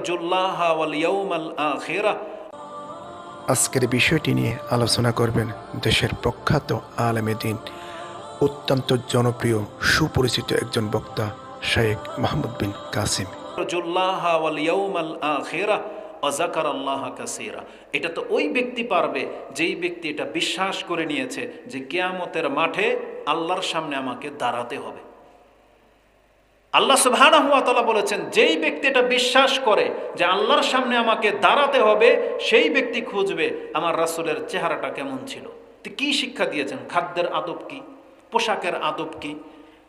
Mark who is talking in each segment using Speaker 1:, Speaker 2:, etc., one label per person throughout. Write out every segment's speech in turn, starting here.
Speaker 1: ইয়ারজুল্লাহা ওয়াল ইয়াউমাল আখিরাহ।
Speaker 2: আজকের বিষয়টি নিয়ে আলোচনা করবেন দেশের প্রখ্যাত আলেমে দ্বীন, অত্যন্ত জনপ্রিয় সুপরিচিত একজন বক্তা শেখ মাহমুদ বিন কাসিম।
Speaker 1: ইয়ারজুল্লাহা ওয়াল ইয়াউমাল আখিরাহ ওয়া যাকারাল্লাহা কাসীরা। এটা তো ওই ব্যক্তি পারবে যেই ব্যক্তি এটা বিশ্বাস করে নিয়েছে যে কিয়ামতের মাঠে আল্লাহর সামনে আমাকে দাঁড়াতে হবে। আল্লাহ সুবহানাহু ওয়া তাআলা বলেছেন, যেই ব্যক্তি এটা বিশ্বাস করে যে আল্লাহর সামনে আমাকে দাঁড়াতে হবে, সেই ব্যক্তি খুঁজবে আমার রাসূলের চেহারাটা কেমন ছিল। তো কি শিক্ষা দিয়েছেন? খাদ্যের আদব কি, পোশাকের আদব কি,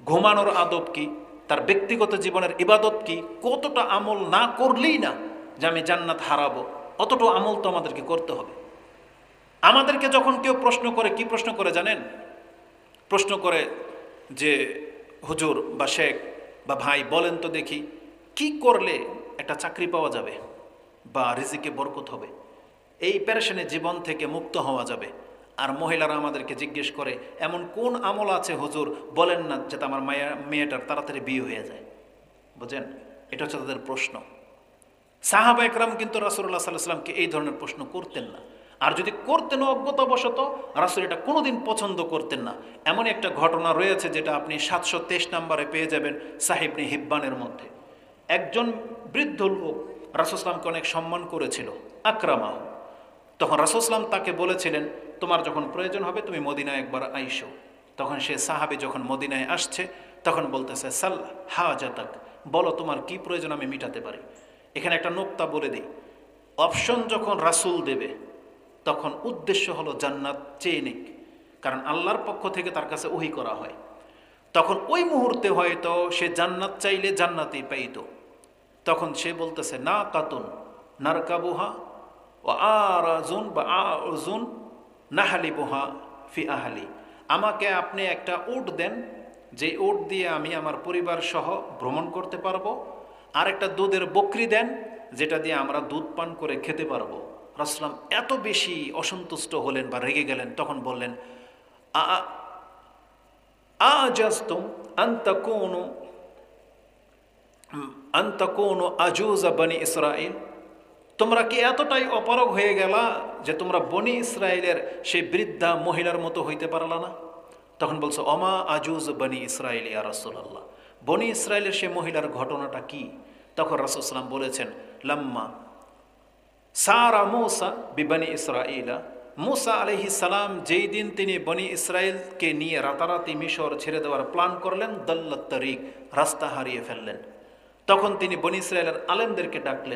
Speaker 1: ঘুমানোর আদব কি, তার ব্যক্তিগত জীবনের ইবাদত কি, কতটা আমল না করলেই না যে আমি জান্নাত হারাবো, অতটা আমল তো আমাদেরকে করতে হবে। আমাদেরকে যখন কেউ প্রশ্ন করে, কি প্রশ্ন করে জানেন? প্রশ্ন করে যে হুজুর বা শেখ বা ভাই বলেন তো দেখি, কি করলে একটা চাকরি পাওয়া যাবে বা রিজিকে বরকত হবে, এই প্যারেশানি জীবন থেকে মুক্ত হওয়া যাবে। আর মহিলারা আমাদেরকে জিজ্ঞেস করে, এমন কোন আমল আছে হুজুর বলেন না যাতে আমার মেয়েটার তাড়াতাড়ি বিয়ে হয়ে যায়। বুঝেন, এটা হচ্ছে তাদের প্রশ্ন। সাহাবা একরাম কিন্তু রাসূলুল্লাহ সাল্লাল্লাহু আলাইহি ওয়াসাল্লামকে এই ধরনের প্রশ্ন করতেন না। আর যদি করতেন অজ্ঞতাবশত, রাসূল এটা কোনোদিন পছন্দ করতেন না। এমন একটা ঘটনা রয়েছে যেটা আপনি 723 নম্বরে পেয়ে যাবেন সাহিহ ইবনে হিব্বানের মধ্যে। একজন বৃদ্ধ লোক রাসূল সাল্লাল্লাহু অনেক সম্মান করেছিল, আকরামাহু। তখন রাসূল সাল্লাল্লাহু তাকে বলেছিলেন, তোমার যখন প্রয়োজন হবে তুমি মদিনায় একবার আইসো। তখন সে সাহাবী যখন মদিনায় আসছে তখন বলতেছে, সাল হাজাতাক, বলো তোমার কি প্রয়োজন আমি মিটাতে পারি। এখানে একটা নোক্তা বলে দিই, অপশন যখন রাসূল দেবে তখন উদ্দেশ্য হলো জান্নাত চেয়ে নিক, কারণ আল্লাহর পক্ষ থেকে তার কাছে ওহী করা হয়। তখন ওই মুহূর্তে হয়তো সে জান্নাত চাইলে জান্নাতই পাইতো। তখন সে বলতেছে, না কাতুন নারকাবুহা ও আরাজুন বা আরজুন নাহালিবুহা ফি আহলি, আমাকে আপনি একটা উট দেন, যে উট দিয়ে আমি আমার পরিবার সহ ভ্রমণ করতে পারবো, আর একটা দুধের বকরি দেন যেটা দিয়ে আমরা দুধ পান করে খেতে পারবো। রাসূলুল্লাহ এত বেশি অসন্তুষ্ট হলেন বা রেগে গেলেন, তখন বললেন, আজাজতুম আন তাকুনু আজুজ বনি ইসরাইল, তোমরা কি এতটাই অপারগ হয়ে গেলা যে তোমরা বনি ইসরায়েলের সেই বৃদ্ধা মহিলার মতো হইতে পারলা না? তখন বলছো, অমা আজুজ বনি ইসরাইল ইয়া রাসূলুল্লাহ, বনি ইসরায়েলের সেই মহিলার ঘটনাটা কি? তখন রাসূল সাল্লাল্লাহু আলাইহি ওয়াসাল্লাম বলেছেন, লাম্মা সারা মূসা বিবনি ইসরাইলা, মূসা আলাইহিস সালাম যেই দিন তিনি বনি ইসরায়েলকে নিয়ে রাতারাতি মিশর ছেড়ে দেওয়ার প্ল্যান করলেন, দাল্লাত তারিক, রাস্তা হারিয়ে ফেললেন। তখন তিনি বনি ইসরায়েলের আলেমদেরকে ডাকলেন।